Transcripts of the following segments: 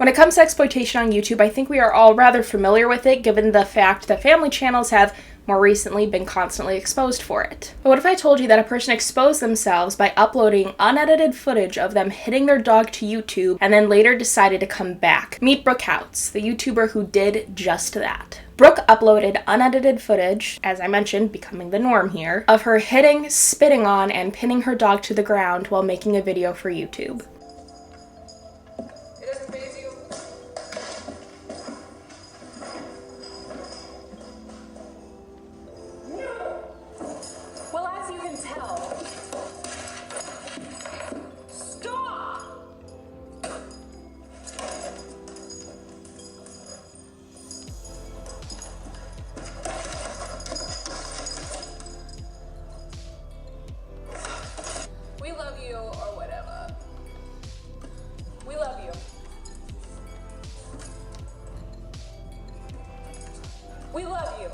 When it comes to exploitation on YouTube, I think we are all rather familiar with it, given the fact that family channels have more recently been constantly exposed for it. But what if I told you that a person exposed themselves by uploading unedited footage of them hitting their dog to YouTube and then later decided to come back? Meet Brooke Houts, the YouTuber who did just that. Brooke uploaded unedited footage, as I mentioned, becoming the norm here, of her hitting, spitting on, and pinning her dog to the ground while making a video for YouTube. Well, as you can tell, stop! We love you, or whatever. We love you. We love you.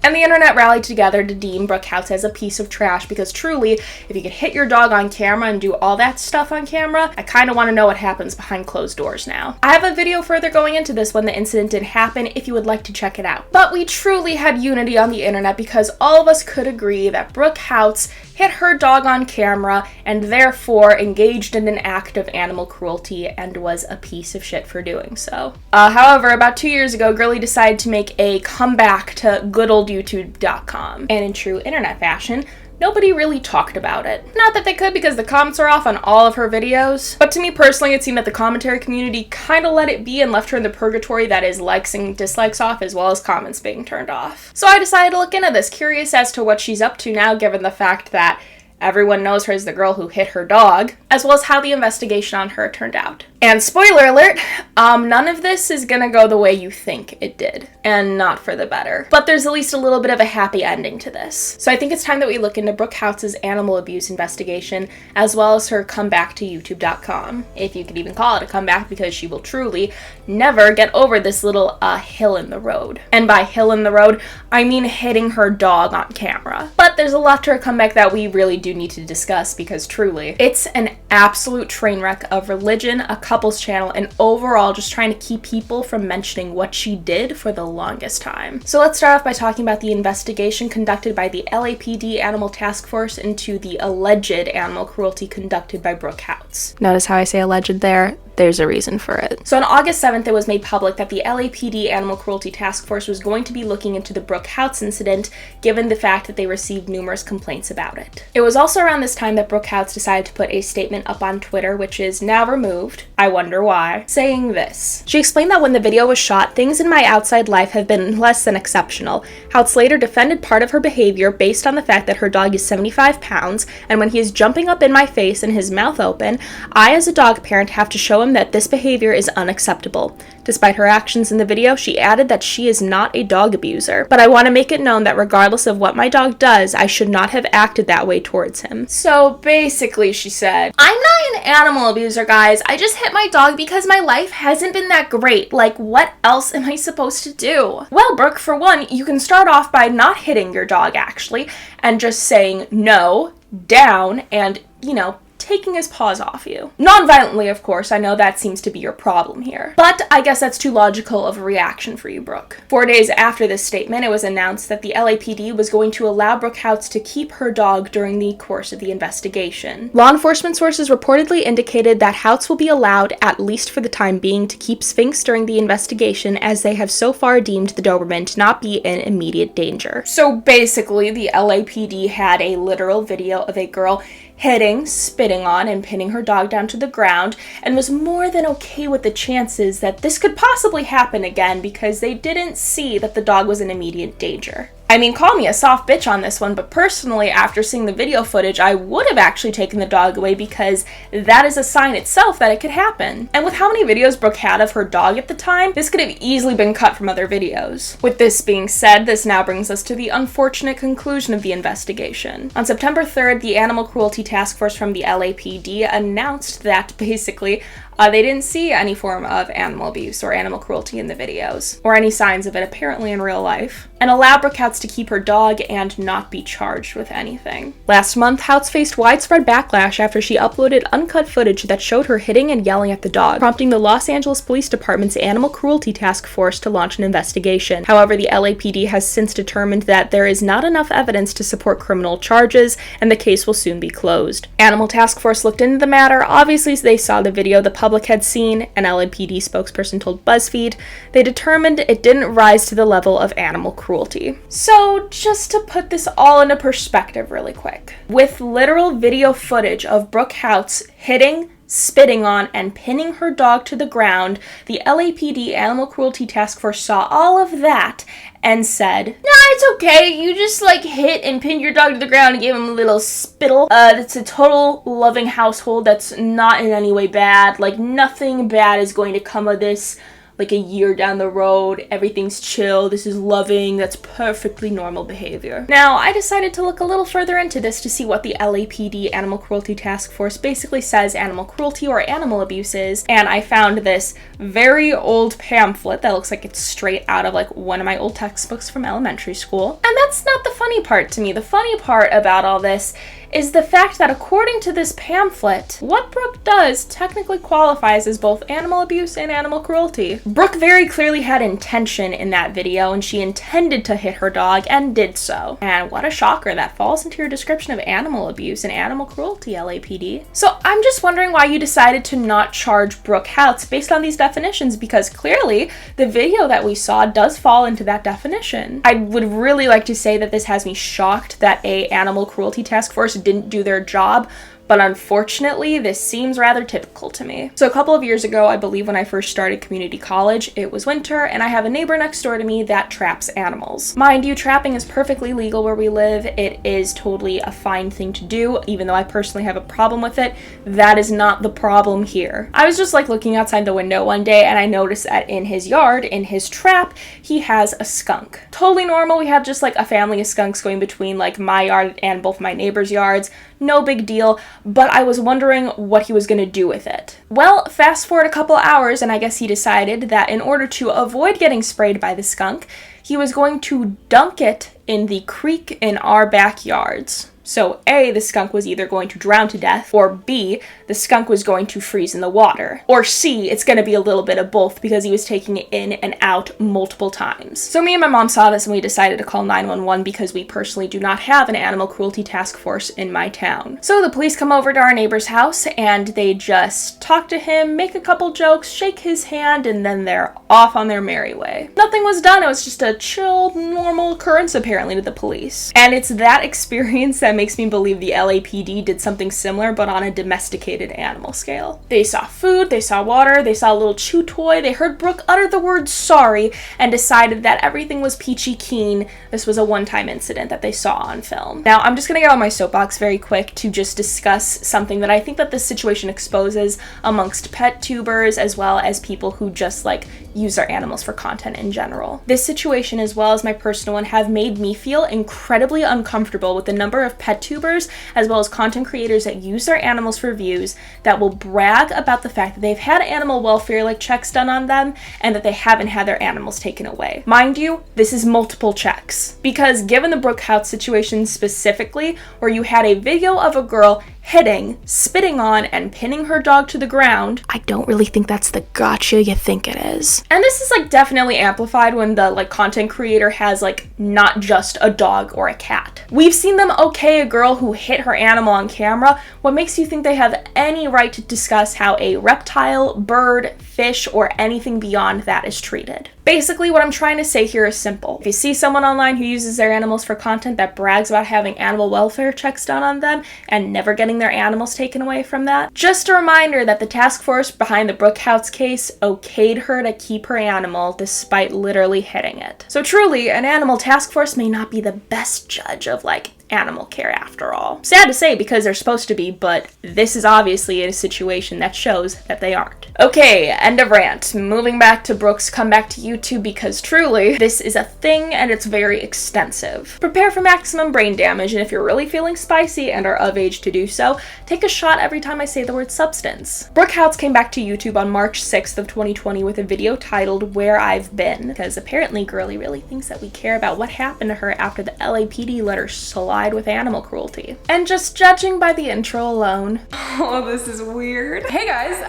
And the internet rallied together to deem Brooke Houts as a piece of trash because truly, if you could hit your dog on camera and do all that stuff on camera, I kind of want to know what happens behind closed doors now. I have a video further going into this when the incident did happen if you would like to check it out. But we truly had unity on the internet because all of us could agree that Brooke Houts hit her dog on camera and therefore engaged in an act of animal cruelty and was a piece of shit for doing so. However, about 2 years ago, Girly decided to make a comeback to good old YouTube.com. And in true internet fashion, nobody really talked about it. Not that they could because the comments are off on all of her videos, but to me personally it seemed that the commentary community kind of let it be and left her in the purgatory that is likes and dislikes off as well as comments being turned off. So I decided to look into this, curious as to what she's up to now given the fact that everyone knows her as the girl who hit her dog, as well as how the investigation on her turned out. And spoiler alert, none of this is gonna go the way you think it did, and not for the better. But there's at least a little bit of a happy ending to this. So I think it's time that we look into Brooke Houts' animal abuse investigation, as well as her comeback to YouTube.com. If you could even call it a comeback, because she will truly never get over this little hill in the road. And by hill in the road, I mean hitting her dog on camera. But there's a lot to her comeback that we really do need to discuss, because truly, it's an absolute train wreck of religion, a couples channel, and overall just trying to keep people from mentioning what she did for the longest time. So let's start off by talking about the investigation conducted by the LAPD Animal Task Force into the alleged animal cruelty conducted by Brooke Houts. Notice how I say alleged there? There's a reason for it. So on August 7th, it was made public that the LAPD Animal Cruelty Task Force was going to be looking into the Brooke Houts incident, given the fact that they received numerous complaints about it. It was also around this time that Brooke Houts decided to put a statement up on Twitter, which is now removed, I wonder why, saying this. She explained that when the video was shot, things in my outside life have been less than exceptional. Houts later defended part of her behavior based on the fact that her dog is 75 pounds, and when he is jumping up in my face and his mouth open, I as a dog parent have to show him that this behavior is unacceptable. Despite her actions in the video, she added that she is not a dog abuser, but I want to make it known that regardless of what my dog does, I should not have acted that way towards him. So basically she said, I'm not an animal abuser, guys. I just hit my dog because my life hasn't been that great. Like, what else am I supposed to do? Well, Brooke, for one, you can start off by not hitting your dog actually, and just saying no, down, and, you know, taking his paws off you. Non-violently, of course. I know that seems to be your problem here. But I guess that's too logical of a reaction for you, Brooke. 4 days after this statement, it was announced that the LAPD was going to allow Brooke Houts to keep her dog during the course of the investigation. Law enforcement sources reportedly indicated that Houts will be allowed, at least for the time being, to keep Sphinx during the investigation, as they have so far deemed the Doberman to not be in immediate danger. So basically, the LAPD had a literal video of a girl hitting, spitting on, and pinning her dog down to the ground, and was more than okay with the chances that this could possibly happen again because they didn't see that the dog was in immediate danger. I mean, call me a soft bitch on this one, but personally, after seeing the video footage, I would have actually taken the dog away because that is a sign itself that it could happen. And with how many videos Brooke had of her dog at the time, this could have easily been cut from other videos. With this being said, this now brings us to the unfortunate conclusion of the investigation. On September 3rd, the Animal Cruelty Task Force from the LAPD announced that basically They didn't see any form of animal abuse or animal cruelty in the videos, or any signs of it apparently in real life, and allowed Brooke Houts to keep her dog and not be charged with anything. Last month, Houts faced widespread backlash after she uploaded uncut footage that showed her hitting and yelling at the dog, prompting the Los Angeles Police Department's Animal Cruelty Task Force to launch an investigation. However, the LAPD has since determined that there is not enough evidence to support criminal charges, and the case will soon be closed. Animal Task Force looked into the matter. Obviously, they saw the video the public had seen, an LAPD spokesperson told BuzzFeed. They determined it didn't rise to the level of animal cruelty. So, just to put this all into perspective really quick, with literal video footage of Brooke Houts hitting, spitting on, and pinning her dog to the ground, the LAPD Animal Cruelty Task Force saw all of that and said, "Nah, it's okay. You just hit and pinned your dog to the ground and gave him a little spittle. That's a total loving household. That's not in any way bad. Nothing bad is going to come of this. A year down the road, everything's chill, this is loving, that's perfectly normal behavior." Now, I decided to look a little further into this to see what the LAPD Animal Cruelty Task Force basically says animal cruelty or animal abuse is, and I found this very old pamphlet that looks like it's straight out of one of my old textbooks from elementary school. And that's not the funny part to me. The funny part about all this is the fact that according to this pamphlet, what Brooke does technically qualifies as both animal abuse and animal cruelty. Brooke very clearly had intention in that video, and she intended to hit her dog and did so. And what a shocker, that falls into your description of animal abuse and animal cruelty, LAPD. So I'm just wondering why you decided to not charge Brooke Houts based on these definitions, because clearly the video that we saw does fall into that definition. I would really like to say that this has me shocked that a animal cruelty task force didn't do their job, but unfortunately, this seems rather typical to me. So a couple of years ago, I believe when I first started community college, it was winter, and I have a neighbor next door to me that traps animals. Mind you, trapping is perfectly legal where we live. It is totally a fine thing to do, even though I personally have a problem with it. That is not the problem here. I was just looking outside the window one day, and I noticed that in his yard, in his trap, he has a skunk. Totally normal. We have just a family of skunks going between my yard and both my neighbors' yards. No big deal, but I was wondering what he was going to do with it. Well, fast forward a couple hours, and I guess he decided that in order to avoid getting sprayed by the skunk, he was going to dunk it in the creek in our backyards. So A, the skunk was either going to drown to death, or B, the skunk was going to freeze in the water. Or C, it's going to be a little bit of both because he was taking it in and out multiple times. So me and my mom saw this and we decided to call 911 because we personally do not have an animal cruelty task force in my town. So the police come over to our neighbor's house and they just talk to him, make a couple jokes, shake his hand, and then they're off on their merry way. Nothing was done. It was just a chill, normal occurrence apparently to the police. And it's that experience that makes me believe the LAPD did something similar but on a domesticated animal scale. They saw food, they saw water, they saw a little chew toy, they heard Brooke utter the word sorry and decided that everything was peachy keen. This was a one-time incident that they saw on film. Now, I'm just gonna get on my soapbox very quick to just discuss something that I think that this situation exposes amongst pet tubers as well as people who just use their animals for content in general. This situation, as well as my personal one, have made me feel incredibly uncomfortable with the number of pet tubers as well as content creators that use their animals for views that will brag about the fact that they've had animal welfare checks done on them and that they haven't had their animals taken away. Mind you, this is multiple checks, because given the Brooke Houts situation specifically, where you had a video of a girl hitting, spitting on, and pinning her dog to the ground, I don't really think that's the gotcha you think it is. And this is definitely amplified when the content creator has not just a dog or a cat. We've seen them okay a girl who hit her animal on camera. What makes you think they have any right to discuss how a reptile, bird, fish, or anything beyond that is treated? Basically, what I'm trying to say here is simple. If you see someone online who uses their animals for content that brags about having animal welfare checks done on them and never getting their animals taken away from that, just a reminder that the task force behind the Brooke Houts case okayed her to keep her animal despite literally hitting it. So truly, an animal task force may not be the best judge of animal care after all. Sad to say because they're supposed to be, but this is obviously a situation that shows that they aren't. Okay, end of rant. Moving back to Brooke's comeback to YouTube, because truly, this is a thing and it's very extensive. Prepare for maximum brain damage, and if you're really feeling spicy and are of age to do so, take a shot every time I say the word substance. Brooke Houts came back to YouTube on March 6th of 2020 with a video titled Where I've Been, because apparently Girly really thinks that we care about what happened to her after the LAPD let her slide with animal cruelty. And just judging by the intro alone. Oh, this is weird. Hey guys,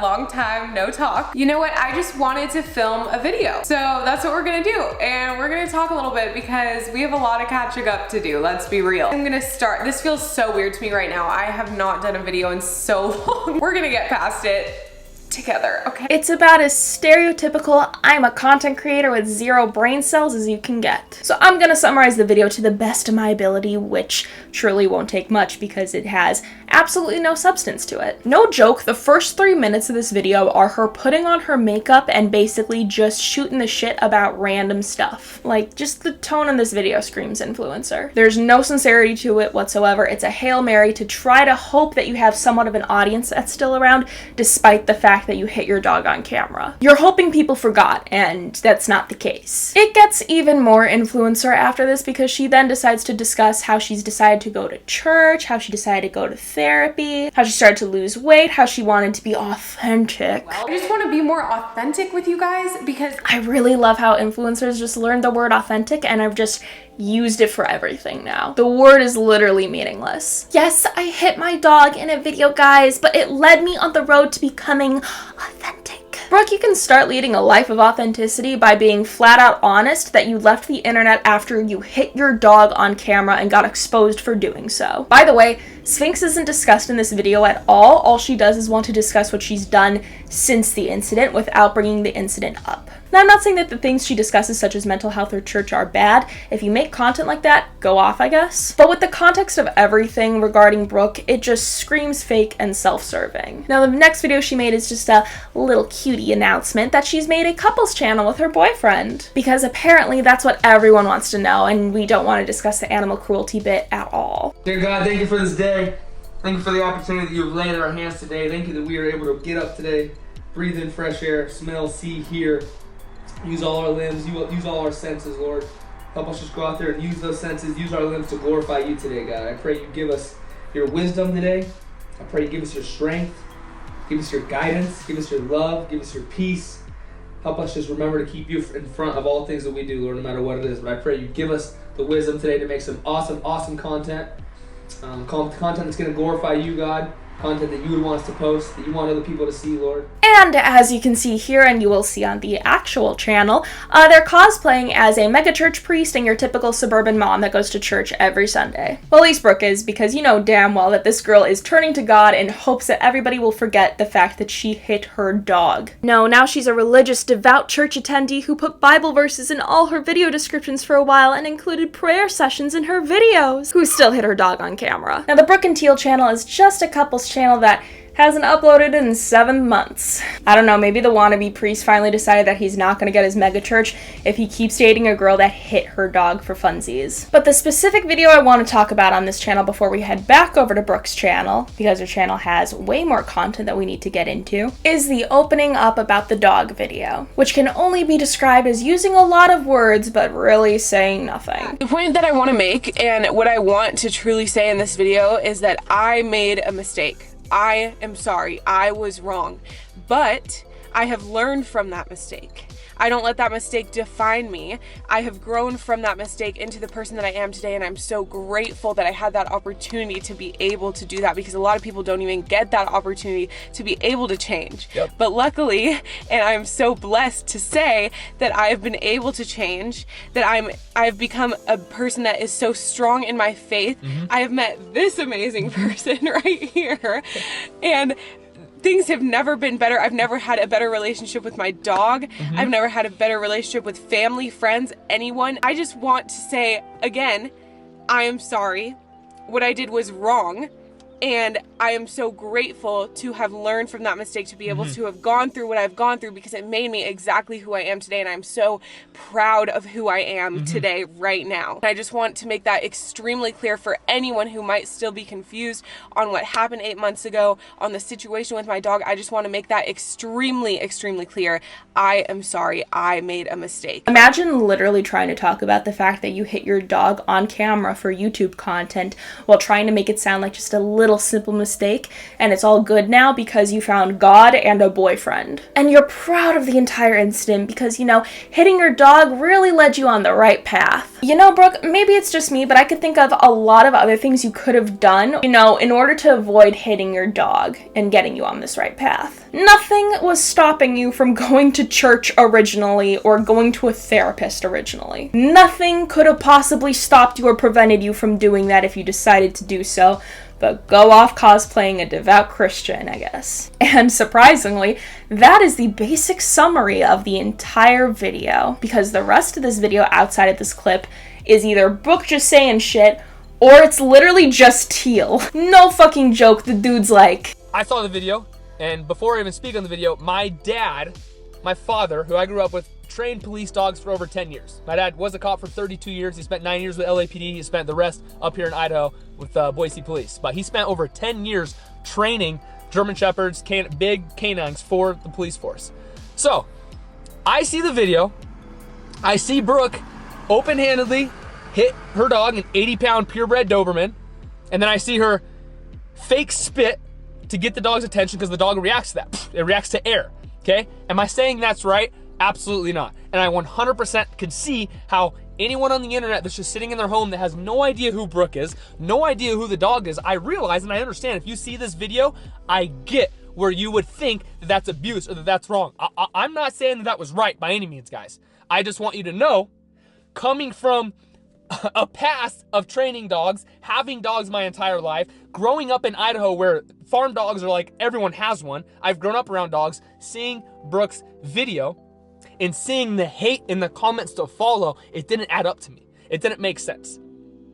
long time no talk. You know what? I just wanted to film a video. So that's what we're gonna do. And we're gonna talk a little bit because we have a lot of catching up to do. Let's be real. I'm gonna start. This feels so weird to me right now. I have not done a video in so long. We're gonna get past it together, okay? It's about as stereotypical I'm a content creator with 0 brain cells as you can get. So I'm gonna summarize the video to the best of my ability, which truly won't take much because it has absolutely no substance to it. No joke, the first 3 minutes of this video are her putting on her makeup and basically just shooting the shit about random stuff. Like, just the tone in this video screams influencer. There's no sincerity to it whatsoever. It's a Hail Mary to try to hope that you have somewhat of an audience that's still around, despite the fact that you hit your dog on camera. You're hoping people forgot, and that's not the case. It gets even more influencer after this because she then decides to discuss how she's decided to go to church, how she decided to go to therapy, how she started to lose weight, how she wanted to be authentic. Well, I just want to be more authentic with you guys because I really love how influencers just learned the word authentic and I've just used it for everything now. The word is literally meaningless. Yes, I hit my dog in a video, guys, but it led me on the road to becoming authentic. Brooke, you can start leading a life of authenticity by being flat out honest that you left the internet after you hit your dog on camera and got exposed for doing so. By the way, Sphinx isn't discussed in this video at all. All she does is want to discuss what she's done since the incident without bringing the incident up. Now, I'm not saying that the things she discusses, such as mental health or church, are bad. If you make content like that, go off, I guess. But with the context of everything regarding Brooke, it just screams fake and self-serving. Now, the next video she made is just a little cutie announcement that she's made a couples channel with her boyfriend. Because apparently that's what everyone wants to know, and we don't want to discuss the animal cruelty bit at all. Dear God, thank you for this day. Thank you for the opportunity that you have laid in our hands today. Thank you that we are able to get up today, breathe in fresh air, smell, see, hear. Use all our limbs, use all our senses, Lord. Help us just go out there and use those senses, use our limbs to glorify you today, God. I pray you give us your wisdom today. I pray you give us your strength, give us your guidance, give us your love, give us your peace. Help us just remember to keep you in front of all things that we do, Lord, no matter what it is. But I pray you give us the wisdom today to make some awesome, awesome content. Content that's going to glorify you, God. Content that you would want us to post, that you want other people to see, Lord. And as you can see here, and you will see on the actual channel, they're cosplaying as a megachurch priest and your typical suburban mom that goes to church every Sunday. Well, at least Brooke is, because you know damn well that this girl is turning to God in hopes that everybody will forget the fact that she hit her dog. No, now she's a religious, devout church attendee who put Bible verses in all her video descriptions for a while and included prayer sessions in her videos, who still hit her dog on camera. Now, the Brooke and Teal channel is just a couple's channel that hasn't uploaded in 7 months. I don't know, maybe the wannabe priest finally decided that he's not gonna get his megachurch if he keeps dating a girl that hit her dog for funsies. But the specific video I want to talk about on this channel before we head back over to Brooke's channel, because her channel has way more content that we need to get into, is the opening up about the dog video, which can only be described as using a lot of words but really saying nothing. The point that I want to make and what I want to truly say in this video is that I made a mistake. I am sorry, I was wrong, but I have learned from that mistake. I don't let that mistake define me. I have grown from that mistake into the person that I am today, and I'm so grateful that I had that opportunity to be able to do that, because a lot of people don't even get that opportunity to be able to change. Yep. But luckily, and I'm so blessed to say that I have been able to change, that I've become a person that is so strong in my faith. I have met this amazing person right here, and things have never been better. I've never had a better relationship with my dog. I've never had a better relationship with family, friends, anyone. I just want to say, again, I am sorry. What I did was wrong. And I am so grateful to have learned from that mistake, to be able to have gone through what I've gone through, because it made me exactly who I am today. And I'm so proud of who I am today, right now. I just want to make that extremely clear for anyone who might still be confused on what happened 8 months ago, on the situation with my dog. I just want to make that extremely, extremely clear. I am sorry. I made a mistake. Imagine literally trying to talk about the fact that you hit your dog on camera for YouTube content while trying to make it sound like just a little simple mistake, and it's all good now because you found God and a boyfriend. And you're proud of the entire incident because, you know, hitting your dog really led you on the right path. You know, Brooke, maybe it's just me, but I could think of a lot of other things you could have done, you know, in order to avoid hitting your dog and getting you on this right path. Nothing was stopping you from going to church originally or going to a therapist originally. Nothing could have possibly stopped you or prevented you from doing that if you decided to do so. But go off cosplaying a devout Christian, I guess. And surprisingly, that is the basic summary of the entire video, because the rest of this video outside of this clip is either Brooke just saying shit, or it's literally just Teal. No fucking joke, the dude's like... I saw the video, and before I even speak on the video, my dad, my father, who I grew up with, trained police dogs for over 10 years. My dad was a cop for 32 years. He spent 9 years with LAPD. He spent the rest up here in Idaho with Boise Police. But he spent over 10 years training German Shepherds, big canines for the police force. So, I see the video. I see Brooke open-handedly hit her dog, an 80-pound purebred Doberman. And then I see her fake spit to get the dog's attention because the dog reacts to that. It reacts to air, okay? Am I saying that's right? Absolutely not. And I 100% can see how anyone on the internet that's just sitting in their home that has no idea who Brooke is, no idea who the dog is, I realize and I understand, if you see this video, I get where you would think that that's abuse or that that's wrong. I'm not saying that that was right by any means, guys. I just want you to know, coming from a past of training dogs, having dogs my entire life, growing up in Idaho where farm dogs are like everyone has one, I've grown up around dogs, seeing Brooke's video, and seeing the hate in the comments to follow, it didn't add up to me. It didn't make sense.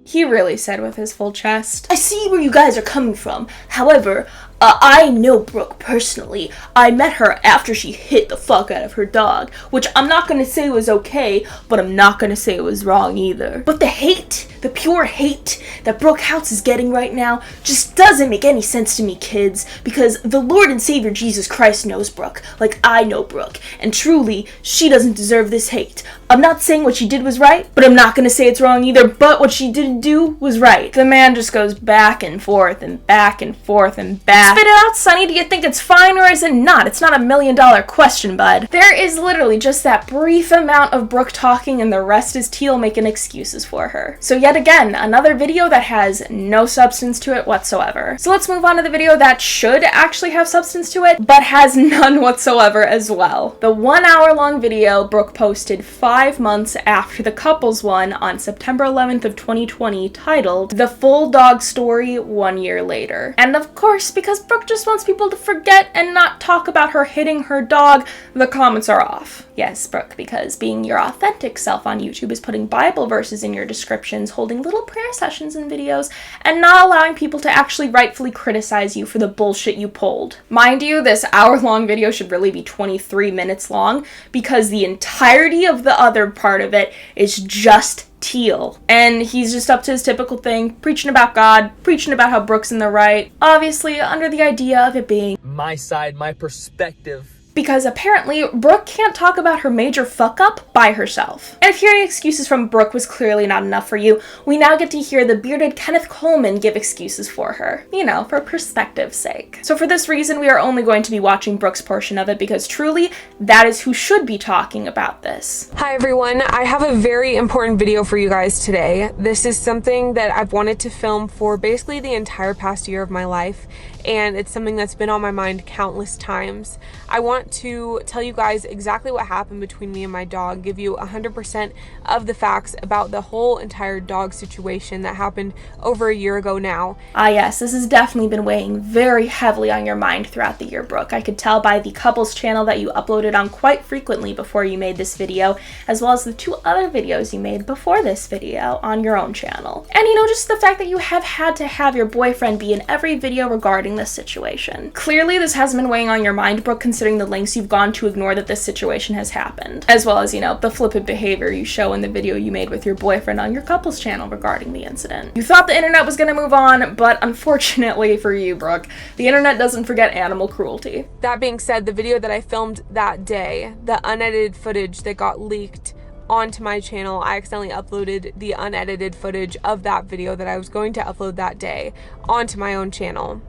He really said with his full chest, I see where you guys are coming from. However, I know Brooke personally. I met her after she hit the fuck out of her dog, which I'm not gonna say was okay, but I'm not gonna say it was wrong either. But the hate, the pure hate that Brooke Houts is getting right now just doesn't make any sense to me, kids, because the Lord and Savior Jesus Christ knows Brooke, like I know Brooke, and truly, she doesn't deserve this hate. I'm not saying what she did was right, but I'm not gonna say it's wrong either, but what she didn't do was right. The man just goes back and forth and back and forth and back. Spit it out, Sonny. Do you think it's fine or is it not? It's not $1 million question, bud. There is literally just that brief amount of Brooke talking and the rest is Teal making excuses for her. So yet again, another video that has no substance to it whatsoever. So let's move on to the video that should actually have substance to it, but has none whatsoever as well. The 1 hour long video Brooke posted 5 months after the couples one on September 11th of 2020 titled The Full Dog Story 1 year later. And of course, because Brooke just wants people to forget and not talk about her hitting her dog, the comments are off. Yes, Brooke, because being your authentic self on YouTube is putting Bible verses in your descriptions, holding little prayer sessions in videos, and not allowing people to actually rightfully criticize you for the bullshit you pulled. Mind you, this hour-long video should really be 23 minutes long, because the entirety of the other part of it is just Teal. And he's just up to his typical thing, preaching about God, preaching about how Brooke's in the right, obviously under the idea of it being My side, my perspective. because apparently Brooke can't talk about her major fuck up by herself. And if hearing excuses from Brooke was clearly not enough for you, we now get to hear the bearded Kenneth Coleman give excuses for her, you know, for perspective's sake. So for this reason, we are only going to be watching Brooke's portion of it because truly, that is who should be talking about this. Hi everyone, I have a very important video for you guys today. This is something that I've wanted to film for basically the entire past year of my life, and it's something that's been on my mind countless times. I want to tell you guys exactly what happened between me and my dog, give you 100% of the facts about the whole entire dog situation that happened over a year ago now. Yes, this has definitely been weighing very heavily on your mind throughout the year, Brooke. I could tell by the couples channel that you uploaded on quite frequently before you made this video, as well as the 2 other videos you made before this video on your own channel. And just the fact that you have had to have your boyfriend be in every video regarding this situation. Clearly, this has been weighing on your mind, Brooke, considering the lengths you've gone to ignore that this situation has happened, as well as, the flippant behavior you show in the video you made with your boyfriend on your couples channel regarding the incident. You thought the internet was gonna move on, but unfortunately for you, Brooke, the internet doesn't forget animal cruelty. That being said, the video that I filmed that day, the unedited footage that got leaked onto my channel, I accidentally uploaded the unedited footage of that video that I was going to upload that day onto my own channel.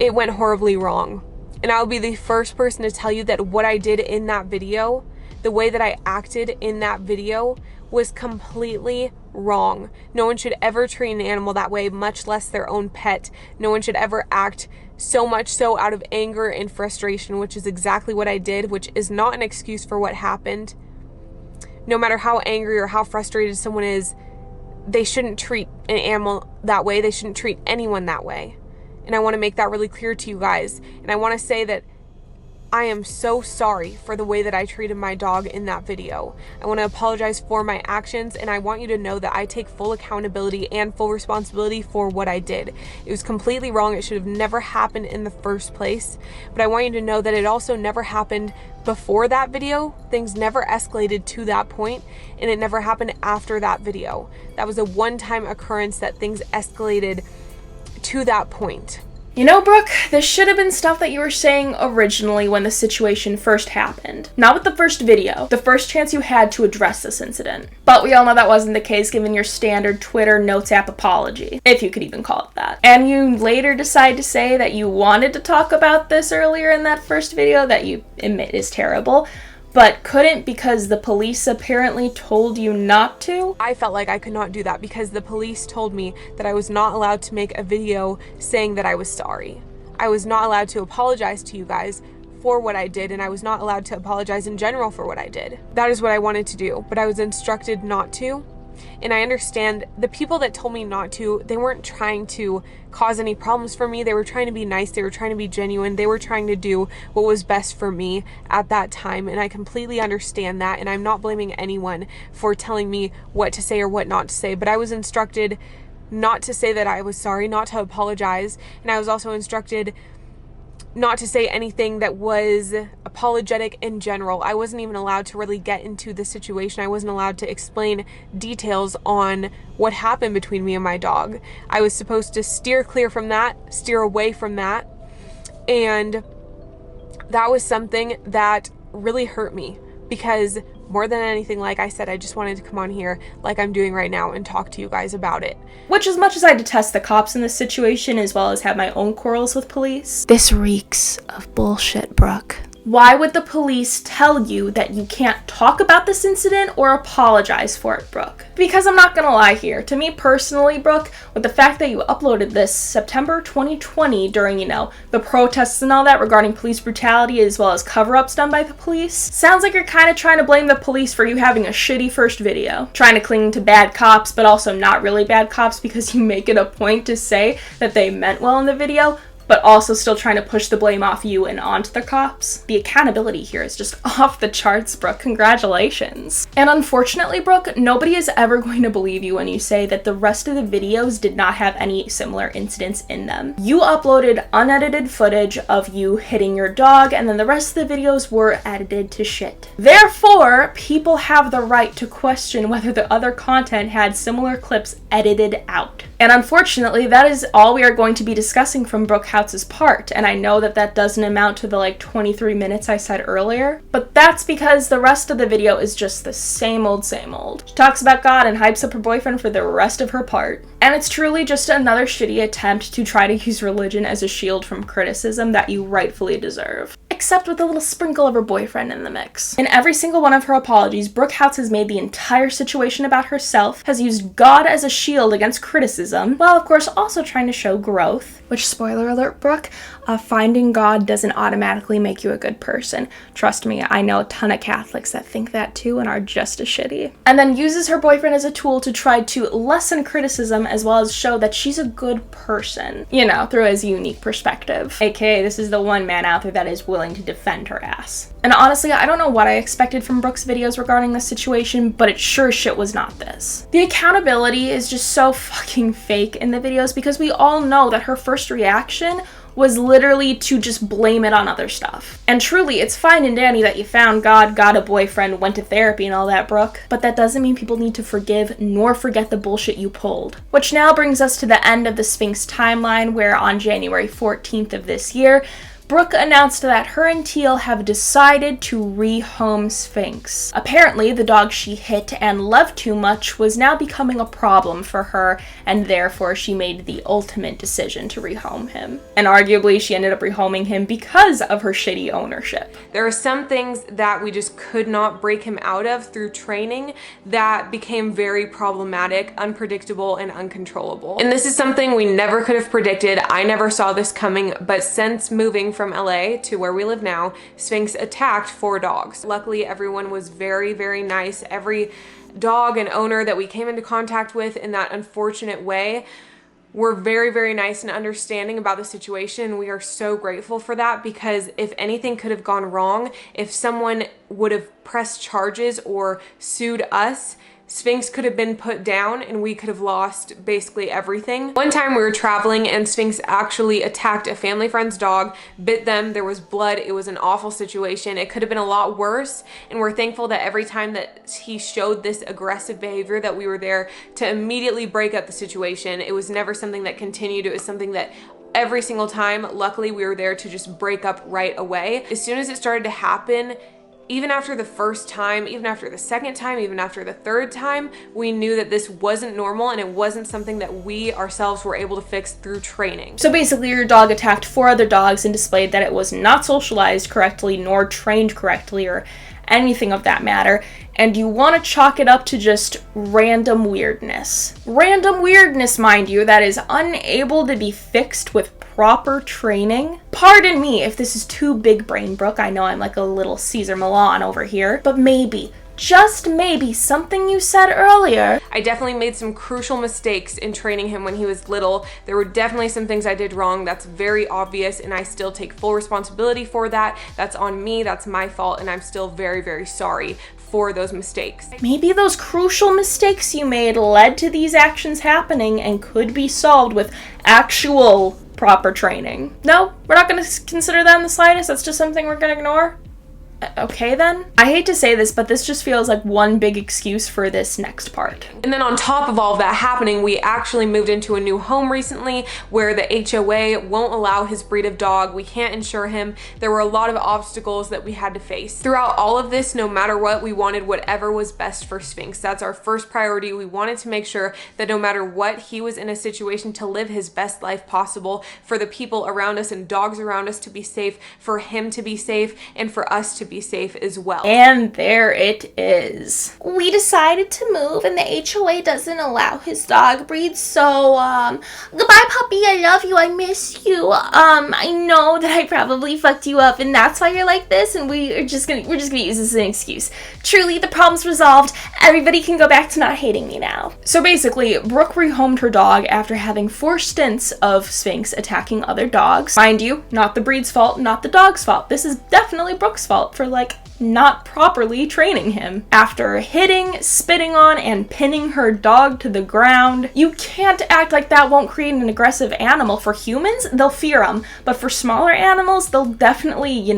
It went horribly wrong. And I'll be the first person to tell you that what I did in that video, the way that I acted in that video, was completely wrong. No one should ever treat an animal that way, much less their own pet. No one should ever act so much so out of anger and frustration, which is exactly what I did, which is not an excuse for what happened. No matter how angry or how frustrated someone is, they shouldn't treat an animal that way. They shouldn't treat anyone that way. And I want to make that really clear to you guys. And I want to say that I am so sorry for the way that I treated my dog in that video. I want to apologize for my actions, and I want you to know that I take full accountability and full responsibility for what I did. It was completely wrong. It should have never happened in the first place. But I want you to know that it also never happened before that video. Things never escalated to that point, and it never happened after that video. That was a one-time occurrence that things escalated to that point. Brooke, this should have been stuff that you were saying originally when the situation first happened. Not with the first video, the first chance you had to address this incident. But we all know that wasn't the case given your standard Twitter Notes app apology, if you could even call it that. And you later decide to say that you wanted to talk about this earlier in that first video that you admit is terrible, but couldn't because the police apparently told you not to? I felt like I could not do that because the police told me that I was not allowed to make a video saying that I was sorry. I was not allowed to apologize to you guys for what I did, and I was not allowed to apologize in general for what I did. That is what I wanted to do, but I was instructed not to. And I understand the people that told me not to, they weren't trying to cause any problems for me. They were trying to be nice. They were trying to be genuine. They were trying to do what was best for me at that time. And I completely understand that. And I'm not blaming anyone for telling me what to say or what not to say. But I was instructed not to say that I was sorry, not to apologize. And I was also instructed not to say anything that was apologetic in general. I wasn't even allowed to really get into the situation. I wasn't allowed to explain details on what happened between me and my dog. I was supposed to steer clear from that, steer away from that. And that was something that really hurt me because more than anything, like I said, I just wanted to come on here like I'm doing right now and talk to you guys about it. Which, as much as I detest the cops in this situation, as well as have my own quarrels with police, this reeks of bullshit, Brooke. Why would the police tell you that you can't talk about this incident or apologize for it, Brooke? Because I'm not gonna lie here. To me personally, Brooke, with the fact that you uploaded this September 2020 during, the protests and all that regarding police brutality as well as cover-ups done by the police, sounds like you're kind of trying to blame the police for you having a shitty first video. Trying to cling to bad cops, but also not really bad cops because you make it a point to say that they meant well in the video, but also still trying to push the blame off you and onto the cops. The accountability here is just off the charts, Brooke. Congratulations. And unfortunately, Brooke, nobody is ever going to believe you when you say that the rest of the videos did not have any similar incidents in them. You uploaded unedited footage of you hitting your dog, and then the rest of the videos were edited to shit. Therefore, people have the right to question whether the other content had similar clips edited out. And unfortunately, that is all we are going to be discussing from Brooke Houts' part, and I know that that doesn't amount to the 23 minutes I said earlier, but that's because the rest of the video is just the same old, same old. She talks about God and hypes up her boyfriend for the rest of her part, and it's truly just another shitty attempt to try to use religion as a shield from criticism that you rightfully deserve. Except with a little sprinkle of her boyfriend in the mix. In every single one of her apologies, Brooke Houts has made the entire situation about herself, has used God as a shield against criticism, while of course also trying to show growth, Which, spoiler alert, Brooke, finding God doesn't automatically make you a good person. Trust me, I know a ton of Catholics that think that too and are just as shitty. And then uses her boyfriend as a tool to try to lessen criticism as well as show that she's a good person, you know, through his unique perspective. AKA, this is the one man out there that is willing to defend her ass. And honestly, I don't know what I expected from Brooke's videos regarding this situation, but it sure shit was not this. The accountability is just so fucking fake in the videos because we all know that her first reaction was literally to just blame it on other stuff. And truly, it's fine and dandy that you found God, got a boyfriend, went to therapy and all that, Brooke, but that doesn't mean people need to forgive nor forget the bullshit you pulled. Which now brings us to the end of the Sphinx timeline, where on January 14th of this year, Brooke announced that her and Teal have decided to rehome Sphinx. Apparently, the dog she hit and loved too much was now becoming a problem for her, and therefore she made the ultimate decision to rehome him. And arguably, she ended up rehoming him because of her shitty ownership. There are some things that we just could not break him out of through training that became very problematic, unpredictable, and uncontrollable. And this is something we never could have predicted. I never saw this coming, but since moving from LA to where we live now, Sphinx attacked 4 dogs. Luckily, everyone was very, very nice. Every dog and owner that we came into contact with in that unfortunate way were very, very nice and understanding about the situation. We are so grateful for that, because if anything could have gone wrong, if someone would have pressed charges or sued us, Sphinx could have been put down and we could have lost basically everything. One time we were traveling and Sphinx actually attacked a family friend's dog, bit them, there was blood, it was an awful situation. It could have been a lot worse, and we're thankful that every time that he showed this aggressive behavior that we were there to immediately break up the situation. It was never something that continued, it was something that every single time, luckily, we were there to just break up right away. As soon as it started to happen, even after the first time, even after the second time, even after the third time, we knew that this wasn't normal and it wasn't something that we ourselves were able to fix through training. So basically, your dog attacked 4 other dogs and displayed that it was not socialized correctly nor trained correctly or anything of that matter, and you want to chalk it up to just random weirdness. Random weirdness, mind you, that is unable to be fixed with proper training. Pardon me if this is too big brain, Brooke. I know I'm like a little Caesar Milan over here, but maybe, just maybe, something you said earlier. I definitely made some crucial mistakes in training him when he was little. There were definitely some things I did wrong. That's very obvious, and I still take full responsibility for that. That's on me, that's my fault, and I'm still very, very sorry for those mistakes. Maybe those crucial mistakes you made led to these actions happening and could be solved with actual proper training. No, we're not going to consider that in the slightest. That's just something we're going to ignore. Okay then. I hate to say this, but this just feels like one big excuse for this next part. And then on top of all of that happening, we actually moved into a new home recently where the HOA won't allow his breed of dog. We can't insure him. There were a lot of obstacles that we had to face. Throughout all of this, no matter what, we wanted whatever was best for Sphinx. That's our first priority. We wanted to make sure that no matter what, he was in a situation to live his best life possible, for the people around us and dogs around us to be safe, for him to be safe, and for us to be safe as well. And there it is. We decided to move and the HOA doesn't allow his dog breed, so goodbye puppy, I love you, I miss you. I know that I probably fucked you up and that's why you're like this, and we're just gonna use this as an excuse. Truly, the problem's resolved. Everybody can go back to not hating me now. So basically, Brooke rehomed her dog after having 4 stints of Sphinx attacking other dogs. Mind you, not the breed's fault, not the dog's fault. This is definitely Brooke's fault for not properly training him. After hitting, spitting on, and pinning her dog to the ground, you can't act like that won't create an aggressive animal. For humans, they'll fear them, but for smaller animals, they'll definitely,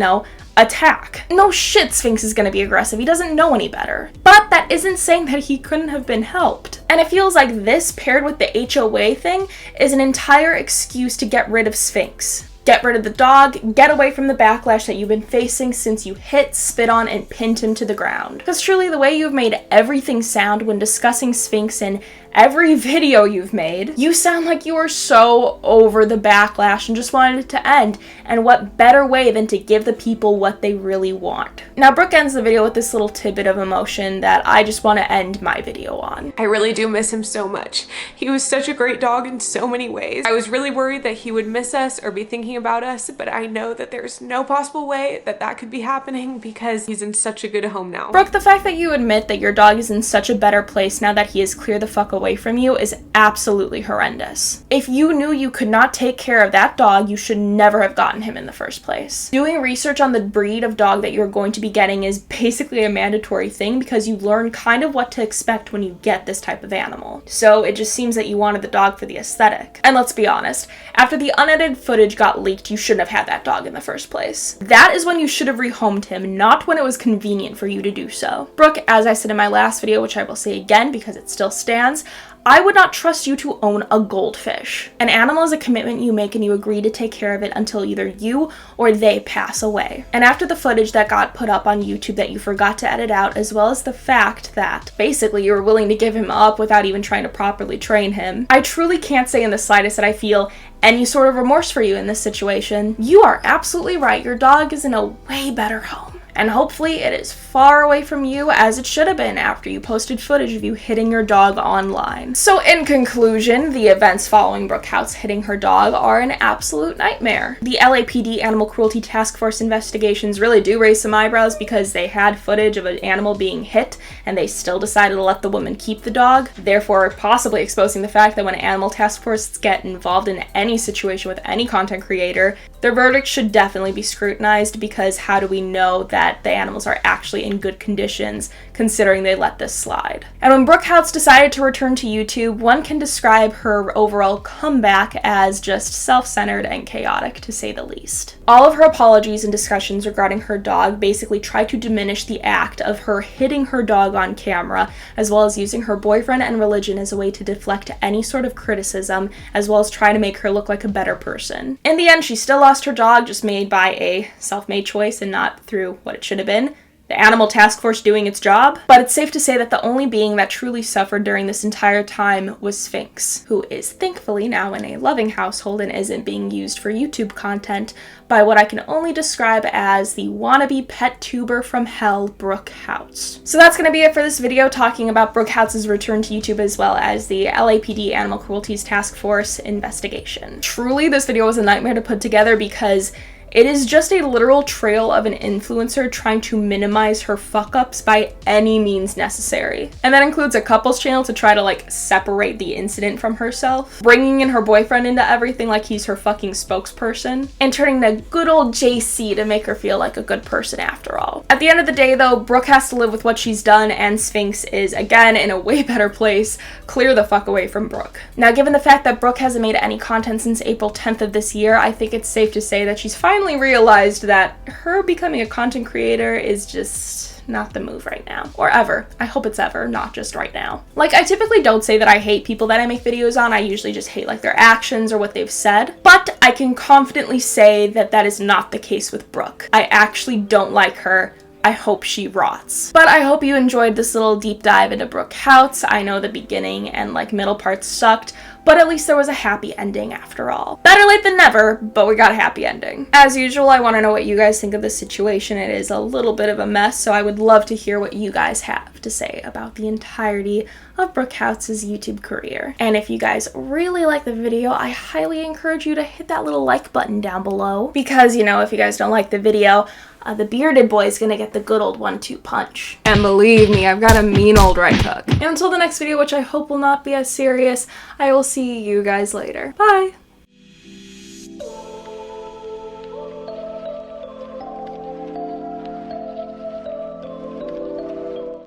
attack. No shit, Sphinx is gonna be aggressive. He doesn't know any better. But that isn't saying that he couldn't have been helped. And it feels like this, paired with the HOA thing, is an entire excuse to get rid of Sphinx. Get rid of the dog, get away from the backlash that you've been facing since you hit, spit on, and pinned him to the ground. Because truly, the way you've made everything sound when discussing Sphinx and every video you've made. You sound like you are so over the backlash and just wanted it to end. And what better way than to give the people what they really want? Now, Brooke ends the video with this little tidbit of emotion that I just want to end my video on. I really do miss him so much. He was such a great dog in so many ways. I was really worried that he would miss us or be thinking about us, but I know that there's no possible way that that could be happening because he's in such a good home now. Brooke, the fact that you admit that your dog is in such a better place now that he is clear the fuck away from you is absolutely horrendous. If you knew you could not take care of that dog, you should never have gotten him in the first place. Doing research on the breed of dog that you're going to be getting is basically a mandatory thing because you learn kind of what to expect when you get this type of animal. So it just seems that you wanted the dog for the aesthetic. And let's be honest, after the unedited footage got leaked, you shouldn't have had that dog in the first place. That is when you should have rehomed him, not when it was convenient for you to do so. Brooke, as I said in my last video, which I will say again because it still stands, I would not trust you to own a goldfish. An animal is a commitment you make and you agree to take care of it until either you or they pass away. And after the footage that got put up on YouTube that you forgot to edit out, as well as the fact that basically you were willing to give him up without even trying to properly train him, I truly can't say in the slightest that I feel any sort of remorse for you in this situation. You are absolutely right. Your dog is in a way better home. And hopefully it is far away from you as it should have been after you posted footage of you hitting your dog online. So in conclusion, the events following Brooke Houts hitting her dog are an absolute nightmare. The LAPD Animal Cruelty Task Force investigations really do raise some eyebrows because they had footage of an animal being hit and they still decided to let the woman keep the dog, therefore possibly exposing the fact that when animal task forces get involved in any situation with any content creator, their verdict should definitely be scrutinized because how do we know that the animals are actually in good conditions considering they let this slide? And when Brooke Houts decided to return to YouTube, one can describe her overall comeback as just self-centered and chaotic, to say the least. All of her apologies and discussions regarding her dog basically try to diminish the act of her hitting her dog on camera, as well as using her boyfriend and religion as a way to deflect any sort of criticism, as well as try to make her look like a better person. In the end, she still lost her dog, just made by a self-made choice and not through what it should have been, the animal task force doing its job. But it's safe to say that the only being that truly suffered during this entire time was Sphinx, who is thankfully now in a loving household and isn't being used for YouTube content by what I can only describe as the wannabe pet tuber from hell, Brooke Houts. So that's going to be it for this video, talking about Brooke Houts' return to YouTube as well as the LAPD Animal Cruelty Task Force investigation. Truly, this video was a nightmare to put together because it is just a literal trail of an influencer trying to minimize her fuck-ups by any means necessary. And that includes a couples channel to try to separate the incident from herself, bringing in her boyfriend into everything like he's her fucking spokesperson, and turning to good old JC to make her feel like a good person after all. At the end of the day though, Brooke has to live with what she's done and Sphinx is again in a way better place. Clear the fuck away from Brooke. Now, given the fact that Brooke hasn't made any content since April 10th of this year, I think it's safe to say that she's finally realized that her becoming a content creator is just not the move right now. Or ever. I hope it's ever, not just right now. I typically don't say that I hate people that I make videos on. I usually just hate their actions or what they've said. But I can confidently say that that is not the case with Brooke. I actually don't like her. I hope she rots. But I hope you enjoyed this little deep dive into Brooke Houts. I know the beginning and middle parts sucked, but at least there was a happy ending after all. Better late than never, but we got a happy ending. As usual, I want to know what you guys think of this situation. It is a little bit of a mess, so I would love to hear what you guys have to say about the entirety of Brooke Houts' YouTube career. And if you guys really like the video, I highly encourage you to hit that little like button down below, because if you guys don't like the video, the bearded boy is gonna get the good old 1-2 punch. And believe me, I've got a mean old right hook. And until the next video, which I hope will not be as serious, I will see you guys later. Bye!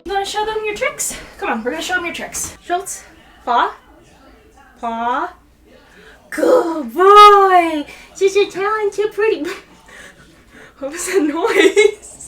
You wanna show them your tricks? Come on, we're gonna show them your tricks. Schultz, paw, paw. Good boy! Such a talented, pretty... What was that noise?